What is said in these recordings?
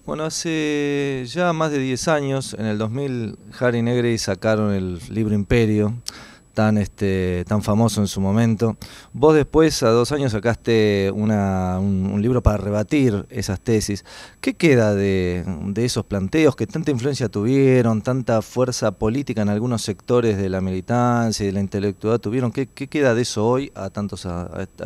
Bueno, hace ya más de 10 años, en el 2000, Harry Negri sacaron el libro Imperio, tan famoso en su momento. Vos después, a 2 años, sacaste un libro para rebatir esas tesis. ¿Qué queda de esos planteos que tanta influencia tuvieron, tanta fuerza política en algunos sectores de la militancia y de la intelectualidad tuvieron? ¿Qué queda de eso hoy a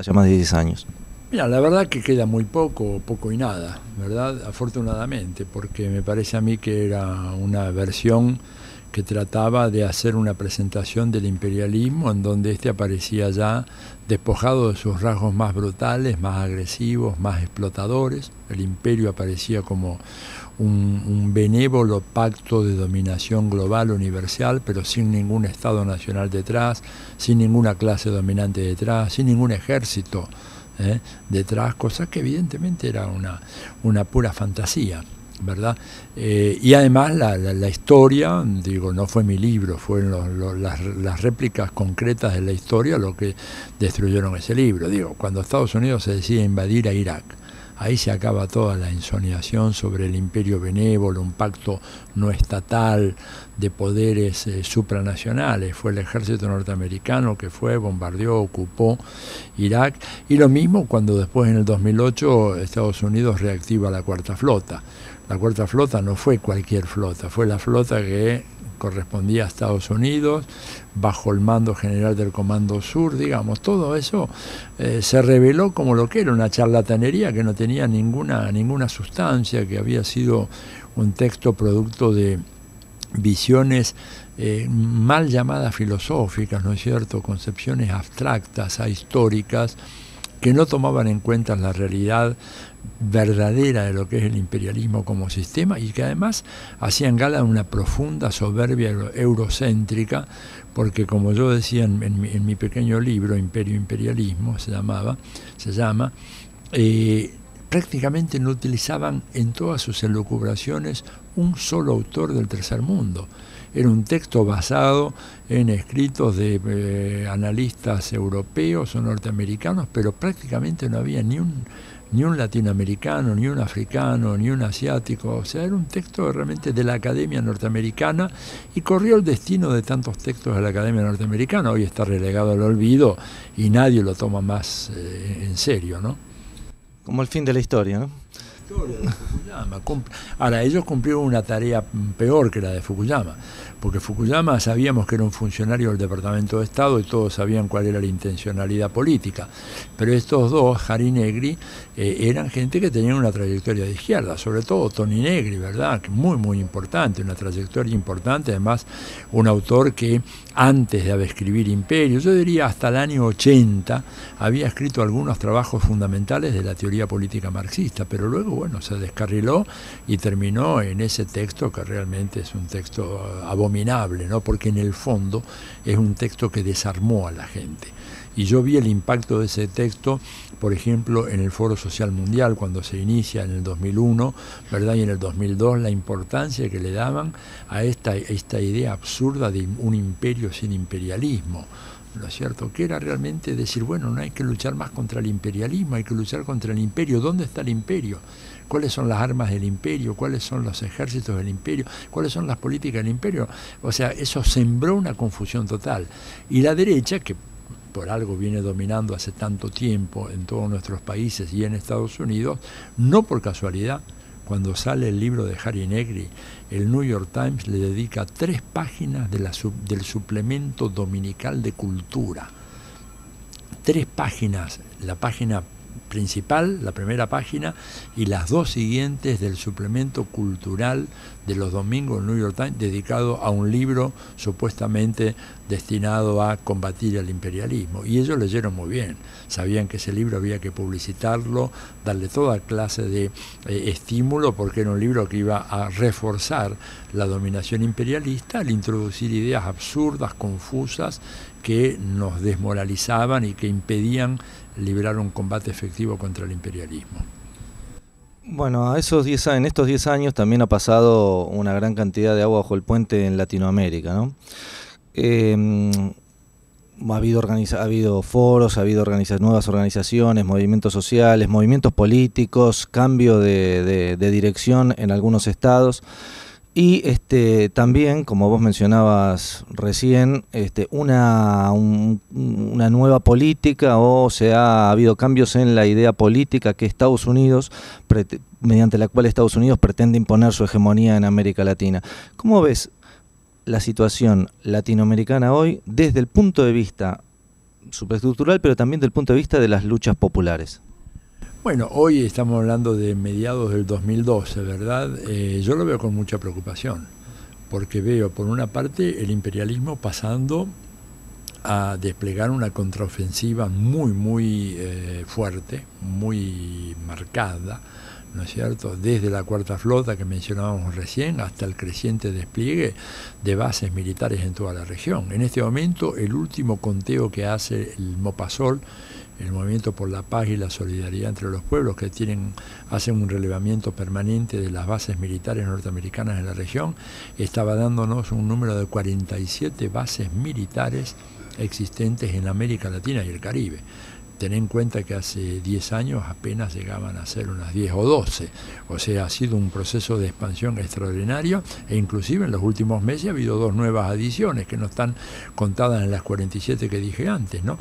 ya más de 10 años? Mira, la verdad que queda muy poco y nada, ¿verdad? Afortunadamente, porque me parece a mí que era una versión que trataba de hacer una presentación del imperialismo en donde este aparecía ya despojado de sus rasgos más brutales, más agresivos, más explotadores. El imperio aparecía como un benévolo pacto de dominación global universal, pero sin ningún Estado nacional detrás, sin ninguna clase dominante detrás, sin ningún ejército detrás, cosa que evidentemente era una pura fantasía, ¿verdad? Y además la historia, digo, no fue mi libro, fueron las réplicas concretas de la historia lo que destruyeron ese libro. Digo, cuando Estados Unidos se decide invadir a Irak, ahí se acaba toda la ensoñación sobre el imperio benévolo, un pacto no estatal de poderes supranacionales. Fue el ejército norteamericano que bombardeó, ocupó Irak. Y lo mismo cuando después, en el 2008, Estados Unidos reactiva la Cuarta Flota. La Cuarta Flota no fue cualquier flota, fue la flota que correspondía a Estados Unidos, bajo el mando general del Comando Sur, digamos. Todo eso se reveló como lo que era, una charlatanería que no tenía ninguna sustancia, que había sido un texto producto de visiones mal llamadas filosóficas, ¿no es cierto?, concepciones abstractas, ahistóricas, que no tomaban en cuenta la realidad verdadera de lo que es el imperialismo como sistema, y que además hacían gala de una profunda soberbia eurocéntrica, porque, como yo decía en mi pequeño libro, Imperio Imperialismo se llama, prácticamente no utilizaban en todas sus elucubraciones un solo autor del tercer mundo. Era un texto basado en escritos de analistas europeos o norteamericanos, pero prácticamente no había ni un latinoamericano, ni un africano, ni un asiático. O sea, era un texto realmente de la Academia Norteamericana, y corrió el destino de tantos textos de la Academia Norteamericana. Hoy está relegado al olvido y nadie lo toma más en serio, ¿no? Como el fin de la historia, ¿no? De Fukuyama. Ahora, ellos cumplieron una tarea peor que la de Fukuyama, porque Fukuyama sabíamos que era un funcionario del Departamento de Estado y todos sabían cuál era la intencionalidad política, pero estos dos, Harry Negri, eran gente que tenían una trayectoria de izquierda, sobre todo Tony Negri, ¿verdad?, que muy importante, una trayectoria importante, además un autor que antes de escribir Imperio, yo diría hasta el año 80, había escrito algunos trabajos fundamentales de la teoría política marxista, pero luego, bueno, se descarriló y terminó en ese texto que realmente es un texto abominable, ¿no?, porque en el fondo es un texto que desarmó a la gente. Y yo vi el impacto de ese texto, por ejemplo, en el Foro Social Mundial, cuando se inicia en el 2001, ¿verdad?, y en el 2002, la importancia que le daban a esta idea absurda de un imperio sin imperialismo, ¿no es cierto?, que era realmente decir, bueno, no hay que luchar más contra el imperialismo, hay que luchar contra el imperio. ¿Dónde está el imperio? ¿Cuáles son las armas del imperio? ¿Cuáles son los ejércitos del imperio? ¿Cuáles son las políticas del imperio? O sea, eso sembró una confusión total. Y la derecha, que por algo viene dominando hace tanto tiempo en todos nuestros países y en Estados Unidos, no por casualidad, cuando sale el libro de Harry Negri, el New York Times le dedica 3 páginas del suplemento dominical de cultura. 3 páginas, la página principal, la primera página, y las 2 siguientes del suplemento cultural de los domingos del New York Times, dedicado a un libro supuestamente destinado a combatir el imperialismo. Y ellos leyeron muy bien, sabían que ese libro había que publicitarlo, darle toda clase de estímulo, porque era un libro que iba a reforzar la dominación imperialista al introducir ideas absurdas, confusas, que nos desmoralizaban y que impedían librar un combate efectivo contra el imperialismo. Bueno, en estos 10 años también ha pasado una gran cantidad de agua bajo el puente en Latinoamérica, ¿no? ha habido foros, ha habido nuevas organizaciones, movimientos sociales, movimientos políticos, cambio de dirección en algunos estados. Y también, como vos mencionabas recién, una nueva política, ha habido cambios en la idea política que Estados Unidos, mediante la cual Estados Unidos pretende imponer su hegemonía en América Latina. ¿Cómo ves la situación latinoamericana hoy desde el punto de vista superestructural, pero también desde el punto de vista de las luchas populares? Bueno, hoy estamos hablando de mediados del 2012, ¿verdad? Yo lo veo con mucha preocupación, porque veo, por una parte, el imperialismo pasando a desplegar una contraofensiva muy fuerte, muy marcada, ¿no es cierto?, desde la Cuarta Flota que mencionábamos recién hasta el creciente despliegue de bases militares en toda la región. En este momento, el último conteo que hace el MOPASOL, el Movimiento por la Paz y la Solidaridad entre los Pueblos, que hacen un relevamiento permanente de las bases militares norteamericanas en la región, estaba dándonos un número de 47 bases militares existentes en América Latina y el Caribe. Ten en cuenta que hace 10 años apenas llegaban a ser unas 10 o 12, o sea, ha sido un proceso de expansión extraordinario, e inclusive en los últimos meses ha habido 2 nuevas adiciones que no están contadas en las 47 que dije antes, ¿no?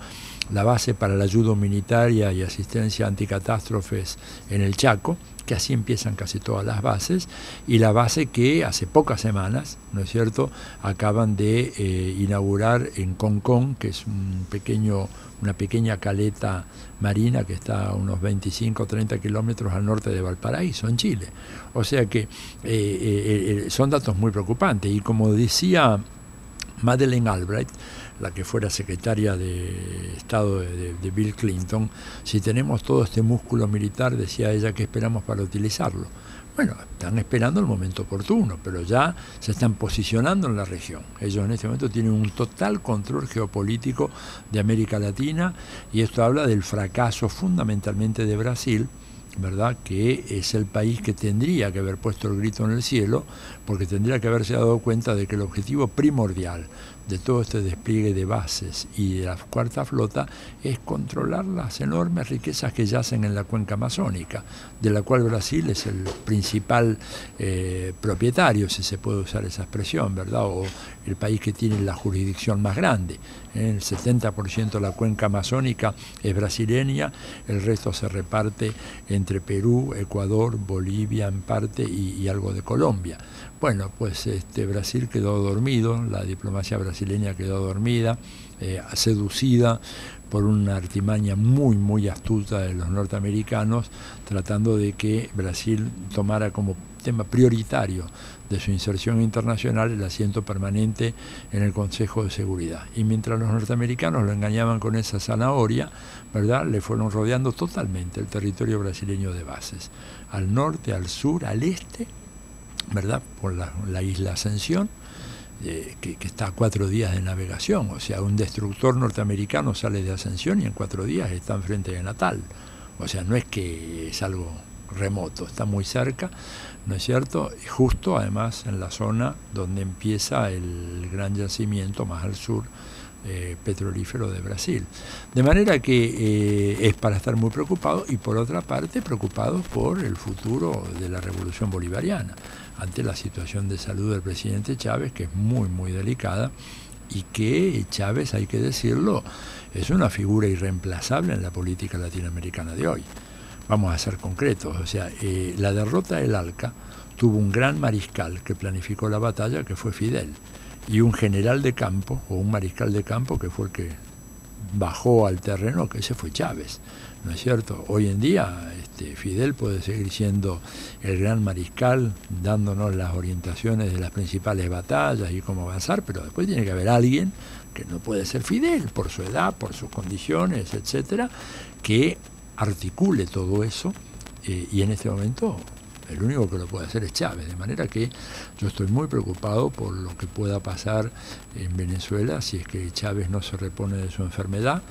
La base para la ayuda humanitaria y asistencia a anticatástrofes en el Chaco, que así empiezan casi todas las bases, y la base que hace pocas semanas, ¿no es cierto?, acaban de inaugurar en Concón, que es una pequeña caleta marina que está a unos 25 o 30 kilómetros al norte de Valparaíso, en Chile. O sea que son datos muy preocupantes, y como decía Madeleine Albright, la que fuera secretaria de Estado de Bill Clinton, si tenemos todo este músculo militar, decía ella, ¿qué esperamos para utilizarlo? Bueno, están esperando el momento oportuno, pero ya se están posicionando en la región. Ellos en este momento tienen un total control geopolítico de América Latina, y esto habla del fracaso fundamentalmente de Brasil, ¿verdad?, que es el país que tendría que haber puesto el grito en el cielo, porque tendría que haberse dado cuenta de que el objetivo primordial de todo este despliegue de bases y de la Cuarta Flota es controlar las enormes riquezas que yacen en la cuenca amazónica, de la cual Brasil es el principal propietario, si se puede usar esa expresión, ¿verdad?, o el país que tiene la jurisdicción más grande. El 70% de la cuenca amazónica es brasileña, el resto se reparte entre Perú, Ecuador, Bolivia en parte y algo de Colombia. Bueno, pues Brasil quedó dormido, la diplomacia brasileña quedó dormida, seducida por una artimaña muy astuta de los norteamericanos, tratando de que Brasil tomara como tema prioritario de su inserción internacional el asiento permanente en el Consejo de Seguridad. Y mientras los norteamericanos lo engañaban con esa zanahoria, ¿verdad?, le fueron rodeando totalmente el territorio brasileño de bases, al norte, al sur, al este, ¿verdad?, por la isla Ascensión, que está a 4 días de navegación. O sea, un destructor norteamericano sale de Ascensión y en 4 días está enfrente de Natal. O sea, no es que es algo remoto, está muy cerca, ¿no es cierto?, y justo además en la zona donde empieza el gran yacimiento más al sur petrolífero de Brasil. De manera que es para estar muy preocupado, y por otra parte preocupados por el futuro de la revolución bolivariana, ante la situación de salud del presidente Chávez, que es muy delicada, y que Chávez, hay que decirlo, es una figura irreemplazable en la política latinoamericana de hoy. Vamos a ser concretos, o sea, la derrota del ALCA tuvo un gran mariscal que planificó la batalla, que fue Fidel, y un general de campo, o un mariscal de campo, que fue el que bajó al terreno, que ese fue Chávez, ¿no es cierto? Hoy en día Fidel puede seguir siendo el gran mariscal, dándonos las orientaciones de las principales batallas y cómo avanzar, pero después tiene que haber alguien, que no puede ser Fidel, por su edad, por sus condiciones, etcétera, que articule todo eso, y en este momento el único que lo puede hacer es Chávez, de manera que yo estoy muy preocupado por lo que pueda pasar en Venezuela si es que Chávez no se repone de su enfermedad.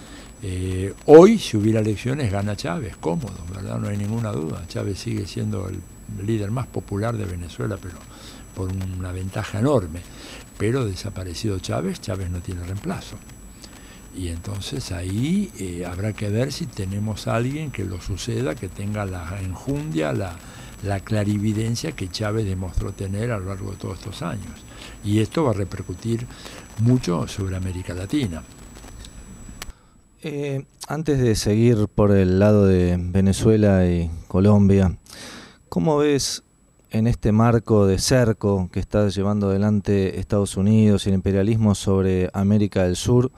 Hoy, si hubiera elecciones, gana Chávez, cómodo, ¿verdad? No hay ninguna duda. Chávez sigue siendo el líder más popular de Venezuela, pero por una ventaja enorme. Pero desaparecido Chávez, Chávez no tiene reemplazo. Y entonces ahí habrá que ver si tenemos a alguien que lo suceda, que tenga la enjundia, la clarividencia que Chávez demostró tener a lo largo de todos estos años. Y esto va a repercutir mucho sobre América Latina. Antes de seguir por el lado de Venezuela y Colombia, ¿cómo ves en este marco de cerco que está llevando adelante Estados Unidos y el imperialismo sobre América del Sur?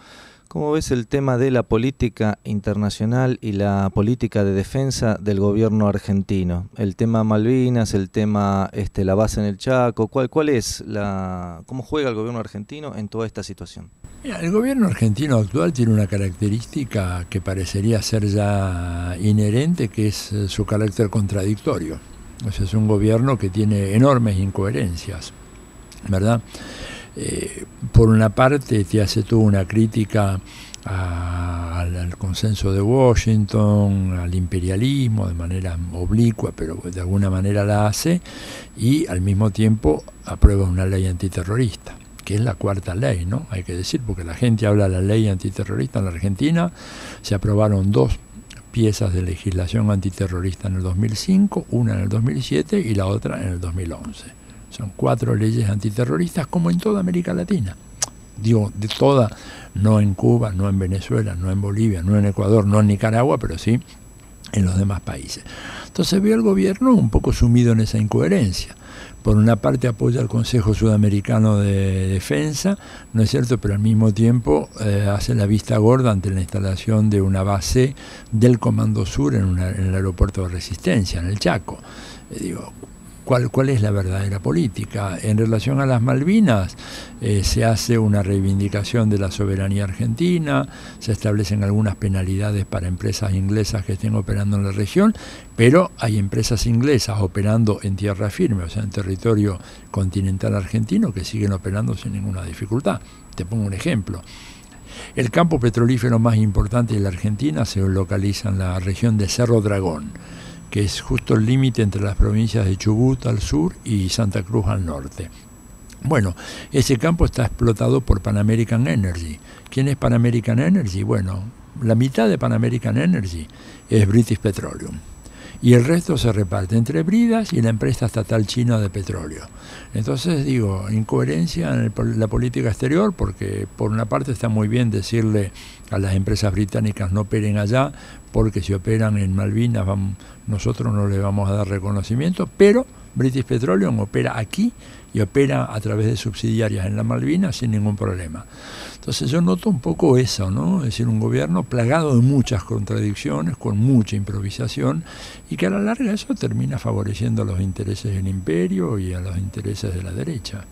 ¿Cómo ves el tema de la política internacional y la política de defensa del gobierno argentino? El tema Malvinas, el tema la base en el Chaco, ¿cuál es cómo juega el gobierno argentino en toda esta situación? Mira, el gobierno argentino actual tiene una característica que parecería ser ya inherente, que es su carácter contradictorio. O sea, es un gobierno que tiene enormes incoherencias, ¿verdad? Por una parte te hace toda una crítica al consenso de Washington, al imperialismo, de manera oblicua, pero de alguna manera la hace, y al mismo tiempo aprueba una ley antiterrorista, que es la cuarta ley, ¿no? Hay que decir, porque la gente habla de la ley antiterrorista en la Argentina. Se aprobaron 2 piezas de legislación antiterrorista en el 2005, una en el 2007 y la otra en el 2011. Son 4 leyes antiterroristas, como en toda América Latina. Digo, de toda, no en Cuba, no en Venezuela, no en Bolivia, no en Ecuador, no en Nicaragua, pero sí en los demás países. Entonces veo al gobierno un poco sumido en esa incoherencia. Por una parte apoya al Consejo Sudamericano de Defensa, ¿no es cierto?, pero al mismo tiempo hace la vista gorda ante la instalación de una base del Comando Sur en el aeropuerto de Resistencia, en el Chaco. Digo, ¿cuál es la verdadera política? En relación a las Malvinas, se hace una reivindicación de la soberanía argentina, se establecen algunas penalidades para empresas inglesas que estén operando en la región, pero hay empresas inglesas operando en tierra firme, o sea, en territorio continental argentino, que siguen operando sin ninguna dificultad. Te pongo un ejemplo. El campo petrolífero más importante de la Argentina se localiza en la región de Cerro Dragón, que es justo el límite entre las provincias de Chubut al sur y Santa Cruz al norte. Bueno, ese campo está explotado por Pan American Energy. ¿Quién es Pan American Energy? Bueno, la mitad de Pan American Energy es British Petroleum. Y el resto se reparte entre Bridas y la empresa estatal china de petróleo. Entonces digo, incoherencia en la política exterior, porque por una parte está muy bien decirle a las empresas británicas no operen allá, porque si operan en Malvinas nosotros no le vamos a dar reconocimiento, pero British Petroleum opera aquí y opera a través de subsidiarias en las Malvinas sin ningún problema. Entonces yo noto un poco eso, ¿no? Es decir, un gobierno plagado de muchas contradicciones, con mucha improvisación, y que a la larga eso termina favoreciendo a los intereses del imperio y a los intereses de la derecha.